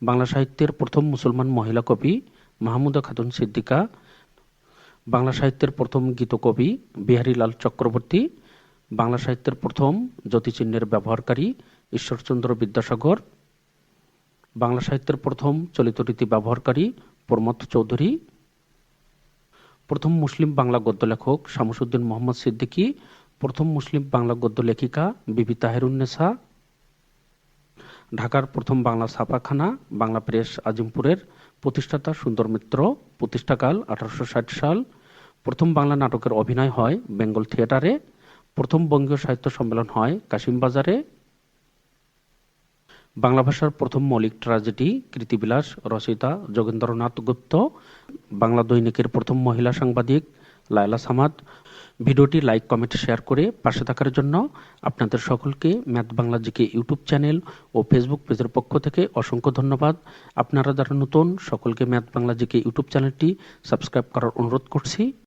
বাংলা সাহিত্যের প্রথম মুসলমান মহিলা কবি মাহমুদা খাতুন সিদ্দিকা, বাংলা সাহিত্যের প্রথম গীতকবি বিহারীলাল চক্রবর্তী, বাংলা সাহিত্যের প্রথম যতিচিহ্নের ব্যবহারকারী ঈশ্বরচন্দ্র বিদ্যাসাগর, বাংলা সাহিত্যের প্রথম চলিত রীতি ব্যবহারকারী প্রমথ চৌধুরী, প্রথম মুসলিম বাংলা গদ্য লেখক শামসুদ্দিন মোহাম্মদ সিদ্দিকী, প্রথম মুসলিম বাংলা গদ্য লেখিকা বিবি তাহেরুন্নেসা, ঢাকার প্রথম বাংলা ছাপাখানা বাংলা প্রেস আজিমপুরের প্রতিষ্ঠাতা সুন্দর মিত্র, প্রতিষ্ঠাকাল 1860 সাল, প্রথম বাংলা নাটকের অভিনয় হয় বেঙ্গল থিয়েটারে, প্রথম বঙ্গীয় সাহিত্য সম্মেলন হয় কাশিমবাজারে, বাংলা ভাষার প্রথম মৌলিক ট্র্যাজেডি কৃতিবিলাস রচয়িতা যোগেন্দ্রনাথ গুপ্ত, বাংলা দৈনিকের প্রথম মহিলা সাংবাদিক লায়লা সামাদ। ভিডিওটি লাইক, কমেন্ট, শেয়ার করে পাশে থাকার জন্য আপনাদের সকলকে math Bangla GK YouTube channel ও ফেসবুক পেজের পক্ষ থেকে অসংখ্য ধন্যবাদ। আপনারা যারা নতুন সকলকে ম্যাথ বাংলা জিকে ইউটিউব চ্যানেলটি সাবস্ক্রাইব করার অনুরোধ করছি।